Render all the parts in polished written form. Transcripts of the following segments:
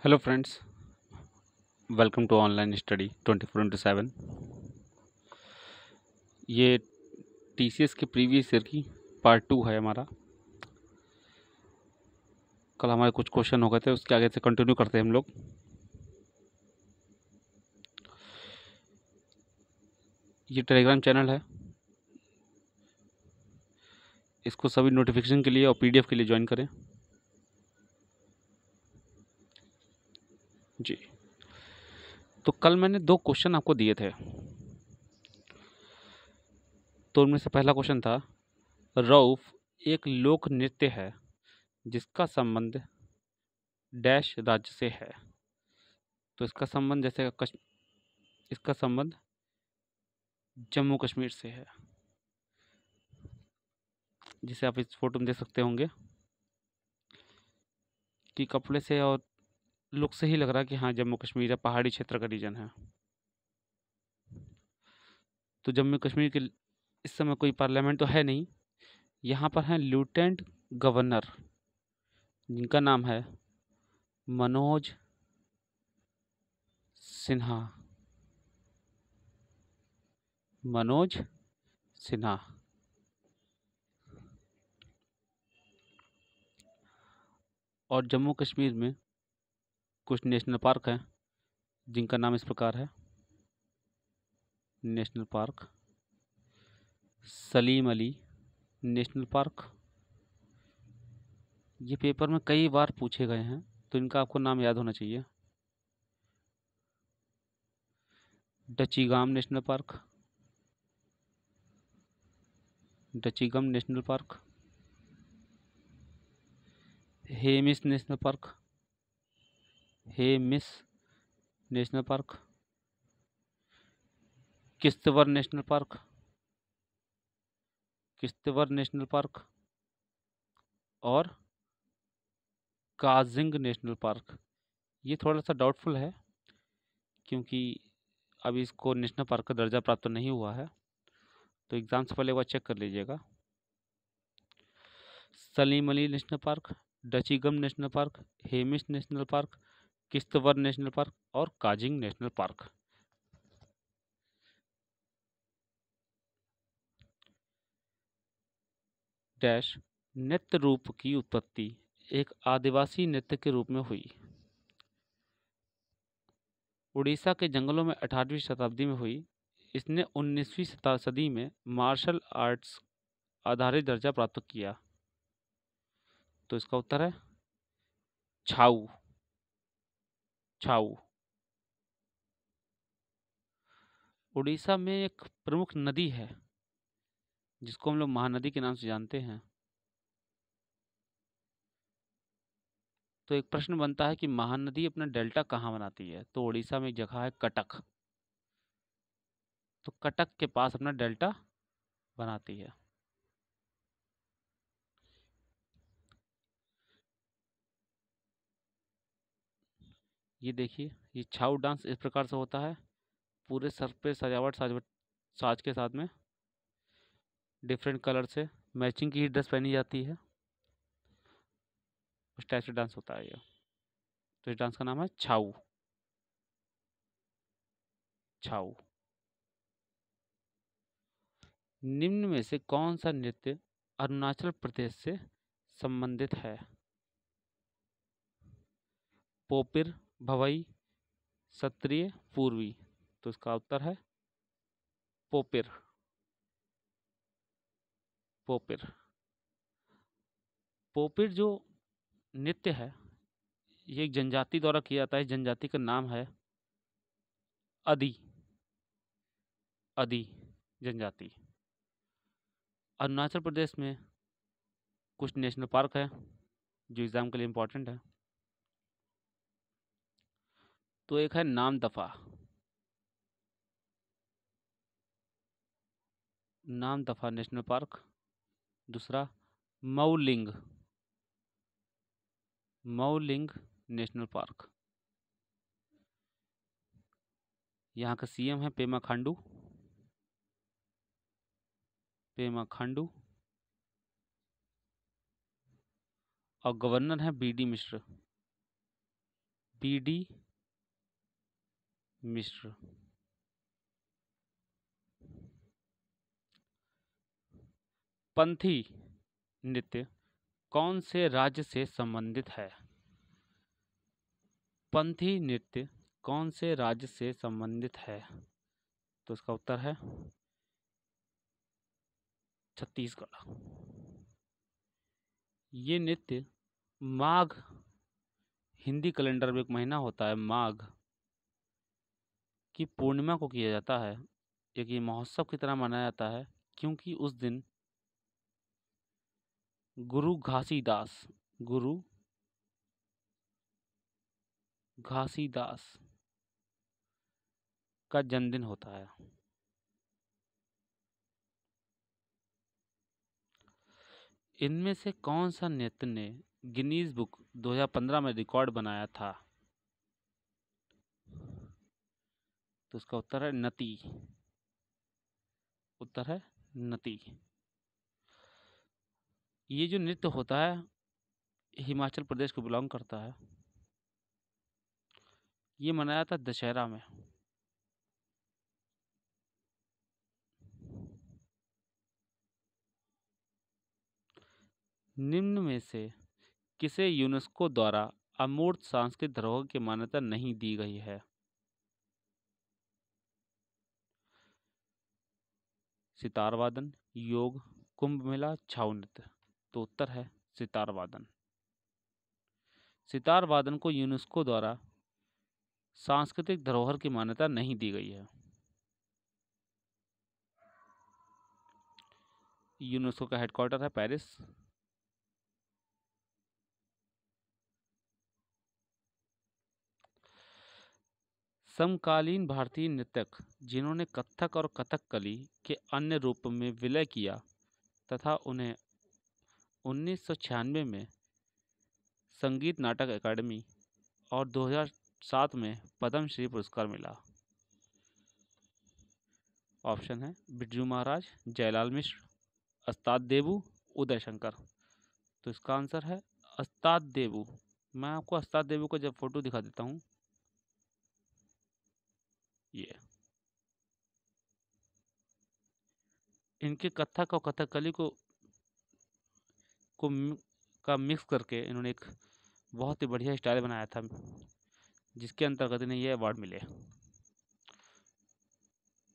Hello friends, welcome to online study 24/7। ये TCS के previous year की पार्ट 2 है हमारा। कल हमारे कुछ क्वेश्चन हो गए थे, उसके आगे से कंटिन्यू करते हैं हम लोग। ये टेलीग्राम चैनल है, इसको सभी नोटिफिकेशन के लिए और पीडीएफ के लिए ज्वाइन करें जी। तो कल मैंने 2 क्वेश्चन आपको दिए थे। तो उनमें से पहला क्वेश्चन था, रऊफ एक लोक नृत्य है जिसका संबंध डैश राज्य से है। तो इसका संबंध इसका संबंध जम्मू कश्मीर से है, जिसे आप इस फोटो में देख सकते होंगे कि कपड़े से और लुक से ही लग रहा है कि हाँ, जम्मू कश्मीर है, पहाड़ी क्षेत्र का रीजन है। तो जम्मू कश्मीर के इस समय कोई पार्लियामेंट तो है नहीं। यहाँ पर हैं लेफ्टिनेंट गवर्नर, जिनका नाम है मनोज सिन्हा। मनोज सिन्हा। और जम्मू कश्मीर में कुछ नेशनल पार्क हैं, जिनका नाम इस प्रकार है। National park Salim Ali national park. ये पेपर में कई बार पूछे गए हैं, तो इनका आपको नाम याद होना चाहिए। Dachigam national park, Dachigam national park, Hemis national park, Hemis national park, Kishtwar national park, Kishtwar national park, और काजिंग नेशनल पार्क। ये थोड़ा सा डाउटफुल है, क्योंकि अभी इसको नेशनल पार्क का दर्जा प्राप्त नहीं हुआ है। तो एग्ज़ाम से पहले एक बार चेक कर लीजिएगा। Salim Ali national park, Dachigam national park, Hemis national park, Kishtwar national park और काजिंग नेशनल पार्क। डैश नृत्य रूप की उत्पत्ति एक आदिवासी नृत्य के रूप में हुई। उड़ीसा के जंगलों में 18वीं शताब्दी में हुई। इसने 19वीं सदी में मार्शल आर्ट्स आधारित दर्जा प्राप्त किया। तो इसका उत्तर है छाऊ। छाऊ। उड़ीसा में एक प्रमुख नदी है, जिसको हम लोग महानदी के नाम से जानते हैं। तो एक प्रश्न बनता है कि महानदी अपना डेल्टा कहाँ बनाती है। तो उड़ीसा में एक जगह है कटक। तो कटक के पास अपना डेल्टा बनाती है। ये देखिए, ये छाऊ डांस इस प्रकार से होता है। पूरे सर पे सजावट साज के साथ में डिफरेंट कलर से मैचिंग की ही ड्रेस पहनी जाती है। उस टाइप से डांस होता है ये। तो इस डांस का नाम है छाऊ। छाऊ। निम्न में से कौन सा नृत्य अरुणाचल प्रदेश से संबंधित है। पोपिर, भवई, सत्रिय, पूर्वी। तो इसका उत्तर है पोपिर। पोपिर। पोपिर जो नृत्य है, ये एक जनजाति द्वारा किया जाता है। जनजाति का नाम है अदी। अदी जनजाति। अरुणाचल प्रदेश में कुछ नेशनल पार्क है, जो एग्जाम के लिए इम्पोर्टेंट है। तो एक है नामदफा। Namdapha national park. दूसरा मऊलिंग। मऊलिंग नेशनल पार्क। यहाँ का सीएम है पेमा खांडू। पेमा खांडू। और गवर्नर है बीडी मिश्र। बी.डी. मिश्र। पंथी नृत्य कौन से राज्य से संबंधित है? पंथी नृत्य कौन से राज्य से संबंधित है? तो इसका उत्तर है छत्तीसगढ़। ये नृत्य माघ, हिंदी कैलेंडर में एक महीना होता है माघ की पूर्णिमा को किया जाता है। एक ये महोत्सव की तरह मनाया जाता है क्योंकि उस दिन गुरु घासीदास का जन्मदिन होता है। इनमें से कौन सा नृत्य ने गिनीज बुक 2015 में रिकॉर्ड बनाया था? तो इसका उत्तर है नती। उत्तर है नती। ये जो नृत्य होता है हिमाचल प्रदेश को बिलोंग करता है। ये मनाया था दशहरा में। निम्न में से किसे यूनेस्को द्वारा अमूर्त सांस्कृतिक धरोहर की मान्यता नहीं दी गई है? सितार वादन, योग, कुंभ मेला, छाऊ नृत्य। तो उत्तर है सितार वादन। सितार वादन को यूनेस्को द्वारा सांस्कृतिक धरोहर की मान्यता नहीं दी गई है। यूनेस्को का हेडक्वार्टर है पेरिस। समकालीन भारतीय नृत्यक जिन्होंने कथक और कथकली के अन्य रूप में विलय किया तथा उन्हें 1996 में संगीत नाटक अकादमी और 2007 में पद्मश्री पुरस्कार मिला। ऑप्शन है बिरजू महाराज, जयलाल मिश्र, अस्ताद देबू, उदय शंकर। तो इसका आंसर है अस्ताद देबू। मैं आपको अस्ताद देबू का जब फोटो दिखा देता हूँ, ये इनके कथक और कथकली का मिक्स करके इन्होंने एक बहुत ही बढ़िया स्टाइल बनाया था जिसके अंतर्गत इन्हें ये अवार्ड मिले।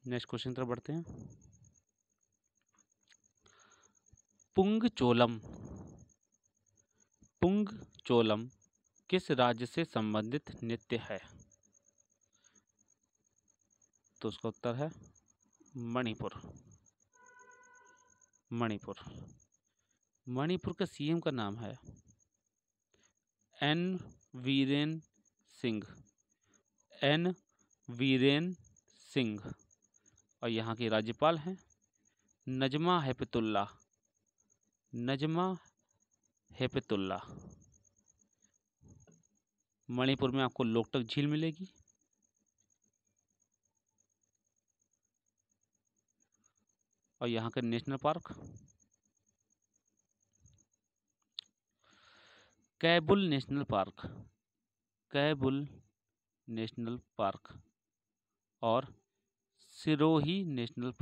नेक्स्ट क्वेश्चन तरफ बढ़ते हैं। पुंग चोलम किस राज्य से संबंधित नृत्य है? तो उसका उत्तर है मणिपुर। मणिपुर का सीएम का नाम है एन वीरेन सिंह और यहाँ के राज्यपाल हैं नजमा हेपतुल्ला। मणिपुर में आपको लोकटक झील मिलेगी और यहाँ के national park Keibul national park और सिरोही नेशनल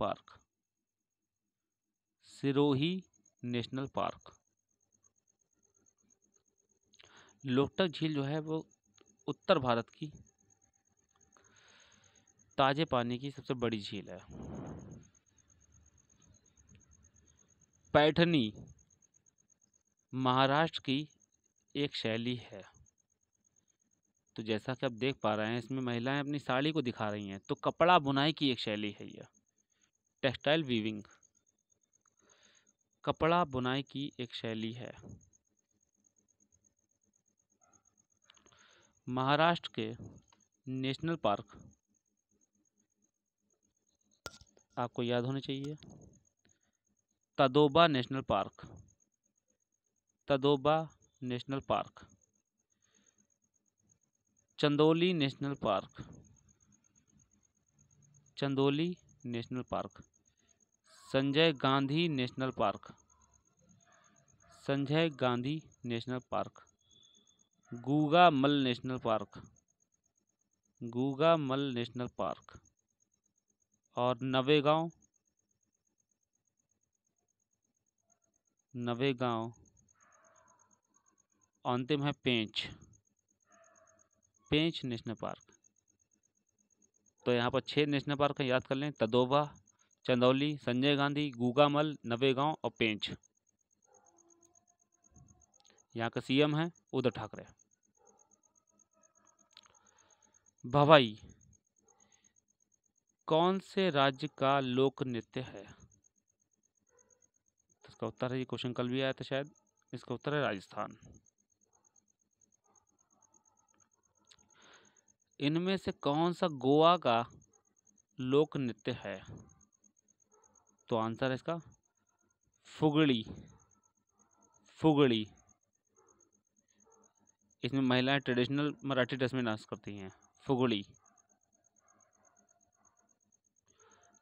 पार्क। लोकटक झील जो है वो उत्तर भारत की ताजे पानी की सबसे बड़ी झील है। पैठनी महाराष्ट्र की एक शैली है। तो जैसा कि आप देख पा रहे हैं इसमें महिलाएं अपनी साड़ी को दिखा रही हैं। तो कपड़ा बुनाई की एक शैली है यह, टेक्सटाइल वीविंग, कपड़ा बुनाई की एक शैली है। महाराष्ट्र के नेशनल पार्क आपको याद होने चाहिए। Tadoba national park, Chandoli national park, Sanjay Gandhi national park, Gugamal national park, Gugamal national park. और नवेगांव, नवेगांव। अंतिम है पेंच, पेंच नेशनल पार्क। तो यहाँ पर 6 नेशनल पार्क हैं, याद कर लें। तदोबा, चंदौली, संजय गांधी, गूगामल, नवेगांव और पेंच। यहाँ का सीएम है उद्धव ठाकरे। भवाई कौन से राज्य का लोक नृत्य है? तो इसका उत्तर है, ये क्वेश्चन कल भी आया था शायद, इसका उत्तर है राजस्थान। इनमें से कौन सा गोवा का लोक नृत्य है? तो आंसर है इसका फुगड़ी, फुगड़ी। इसमें महिलाएं ट्रेडिशनल मराठी ड्रेस में डांस करती हैं, फुगड़ी।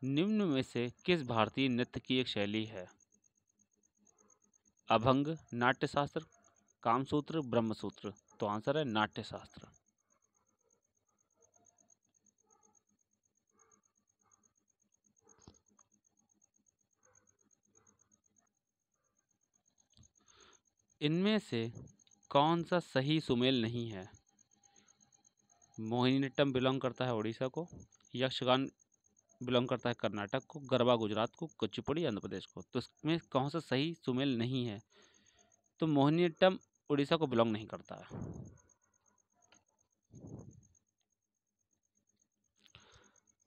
निम्न में से किस भारतीय नृत्य की एक शैली है? अभंग, नाट्य शास्त्र, कामसूत्र, ब्रह्मसूत्र। तो आंसर है नाट्य शास्त्र। इनमें से कौन सा सही सुमेल नहीं है? मोहिनीअट्टम बिलोंग करता है उड़ीसा को, यक्षगान बिलोंग करता है कर्नाटक को, गरबा गुजरात को, कुचिपुड़ी आंध्र प्रदेश को। तो इसमें कौन सा सही सुमेल नहीं है? तो मोहिनीअट्टम उड़ीसा को बिलोंग नहीं करता है।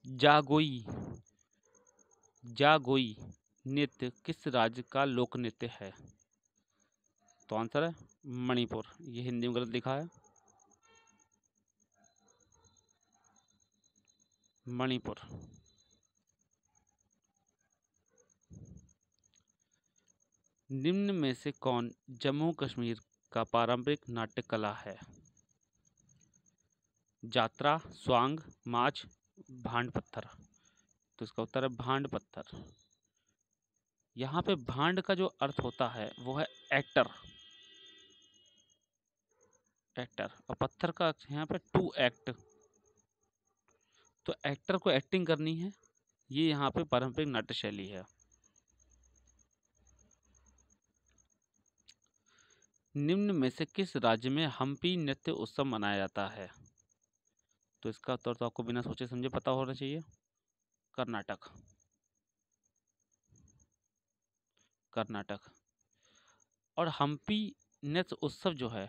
जागोई, जागोई नृत्य किस राज्य का लोक नृत्य है? तो आंसर है मणिपुर। ये हिंदी में गलत लिखा है, मणिपुर। निम्न में से कौन जम्मू कश्मीर का पारंपरिक नाट्य कला है? जात्रा, स्वांग, माच, भांड पत्थर। तो इसका उत्तर है भांड पत्थर। यहाँ पे भांड का जो अर्थ होता है वो है एक्टर, एक्टर। और पत्थर का अर्थ यहाँ पे टू एक्ट। तो एक्टर को एक्टिंग करनी है, ये यहाँ पे पारंपरिक नाट्य शैली है। निम्न में से किस राज्य में हम्पी नृत्य उत्सव मनाया जाता है? तो इसका उत्तर तो आपको बिना सोचे समझे पता होना चाहिए, कर्नाटक, कर्नाटक। और हम्पी नृत्य उत्सव जो है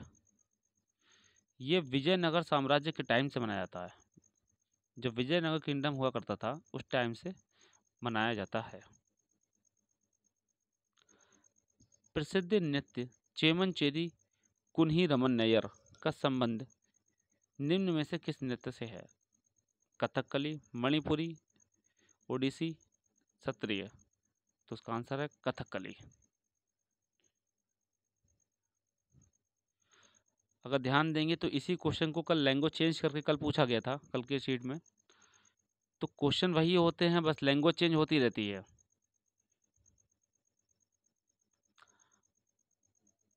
ये विजयनगर साम्राज्य के टाइम से मनाया जाता है। जब विजयनगर किंगडम हुआ करता था उस टाइम से मनाया जाता है। प्रसिद्ध नृत्य चेमनचेरी कुन्ही रमन नैयर का संबंध निम्न में से किस नृत्य से है? कथकली, मणिपुरी, ओडिसी, सत्रिय। तो उसका आंसर है कथकली। अगर ध्यान देंगे तो इसी क्वेश्चन को कल लैंग्वेज चेंज करके कल पूछा गया था, कल के शीट में। तो क्वेश्चन वही होते हैं, बस लैंग्वेज चेंज होती रहती है।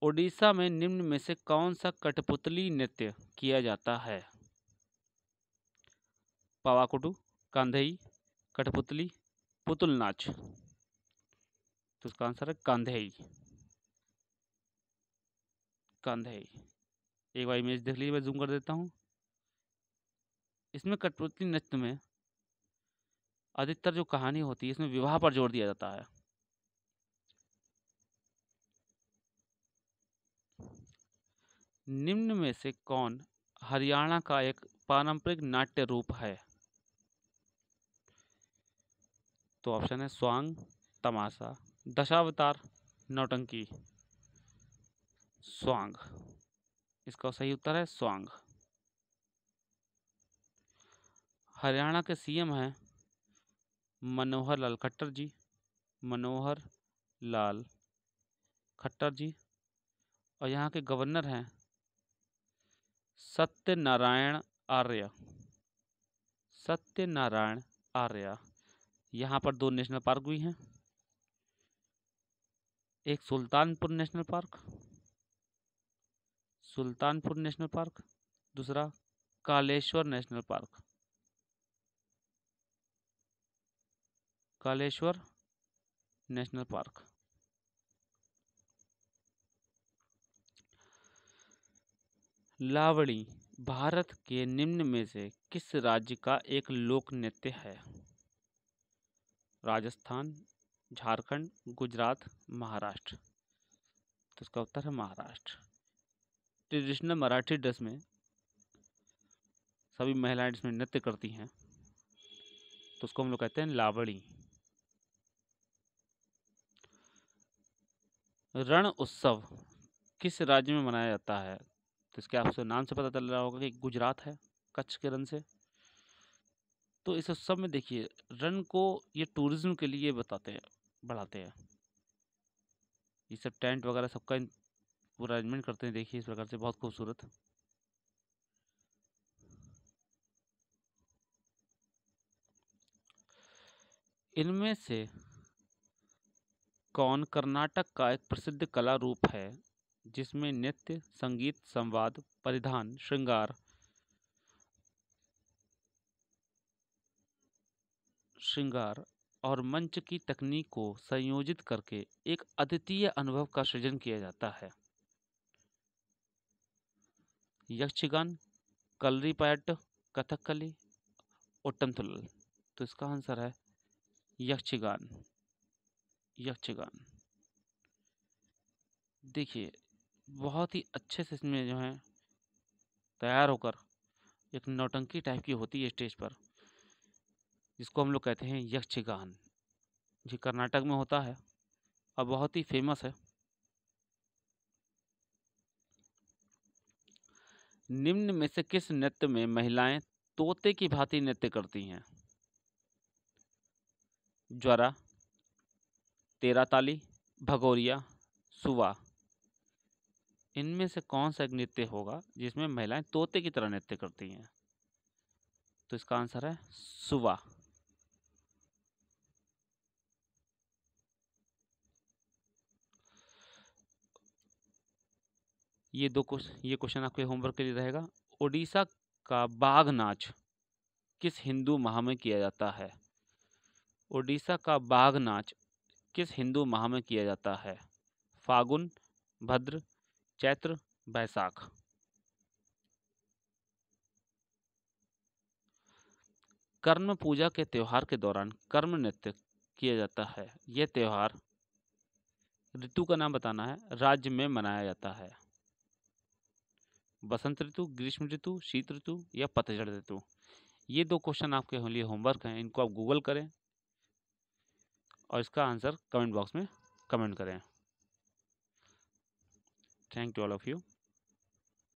ओडिशा में निम्न में से कौन सा कठपुतली नृत्य किया जाता है? पावाकुटू, कांधई, कठपुतली, पुतुल नाच। तो इसका आंसर है कांधई, कांधई। एक बार इमेज देख लीजिए, मैं जूम कर देता हूँ। इसमें कठपुतली नृत्य में अधिकतर जो कहानी होती है इसमें विवाह पर जोर दिया जाता है। निम्न में से कौन हरियाणा का एक पारंपरिक नाट्य रूप है? तो ऑप्शन है स्वांग, तमाशा, दशावतार, नौटंकी। स्वांग, इसका सही उत्तर है स्वांग। हरियाणा के सीएम हैं मनोहर लाल खट्टर जी, मनोहर लाल खट्टर जी। और यहाँ के गवर्नर हैं सत्यनारायण आर्य, सत्यनारायण आर्य। यहाँ पर 2 नेशनल पार्क भी हैं, एक Sultanpur national park, Sultanpur national park, दूसरा Kaleshwar national park. Kaleshwar national park. Lavani Bharat के निम्न में से किस राज्य का एक लोक नृत्य है? राजस्थान, झारखंड, गुजरात, महाराष्ट्र। तो इसका उत्तर है महाराष्ट्र। ट्रेडिशनल मराठी ड्रेस में सभी महिलाएं इसमें नृत्य करती हैं, तो उसको हम लोग कहते हैं लावणी। रण उत्सव किस राज्य में मनाया जाता है? तो इसके आपसे नाम से पता चल रहा होगा कि गुजरात है, कच्छ के रण से। तो इस उत्सव में देखिए, रण को ये टूरिज्म के लिए बताते हैं, बढ़ाते हैं। ये सब टेंट वगैरह सबका पूरा अरेंजमेंट करते हैं, देखिए इस प्रकार से, बहुत खूबसूरत। इनमें से कौन कर्नाटक का एक प्रसिद्ध कला रूप है जिसमें नृत्य, संगीत, संवाद, परिधान, श्रृंगार और मंच की तकनीक को संयोजित करके एक अद्वितीय अनुभव का सृजन किया जाता है? यक्षगान, कलरीपयट्ट, कथकली, ओट्टमथुल्लल। तो इसका आंसर है यक्षगान। यक्षगान। देखिए, बहुत ही अच्छे से इसमें जो है तैयार होकर एक नौटंकी टाइप की होती है स्टेज पर, जिसको हम लोग कहते हैं यक्षगान। ये कर्नाटक में होता है और बहुत ही फेमस है। निम्न में से किस नृत्य में महिलाएं तोते की भांति नृत्य करती हैं? ज्वारा, तेराताली, भगोरिया, सुवा। इनमें से कौन सा एक नृत्य होगा जिसमें महिलाएं तोते की तरह नृत्य करती हैं? तो इसका आंसर है सुवा। ये क्वेश्चन आपके होमवर्क के लिए रहेगा। ओडिशा का बाघ नाच किस हिंदू माह में किया जाता है? ओडिशा का बाघ नाच किस हिंदू माह में किया जाता है? फागुन, भद्र, चैत्र, बैसाख। कर्म पूजा के त्योहार के दौरान कर्म नृत्य किया जाता है। यह त्योहार, ऋतु का नाम बताना है, राज्य में मनाया जाता है। बसंत ऋतु, ग्रीष्म ऋतु, शीत ऋतु या पतझड़ ऋतु। ये दो क्वेश्चन आपके लिए होमवर्क हैं, इनको आप गूगल करें और इसका आंसर कमेंट बॉक्स में कमेंट करें। Thank you all of you.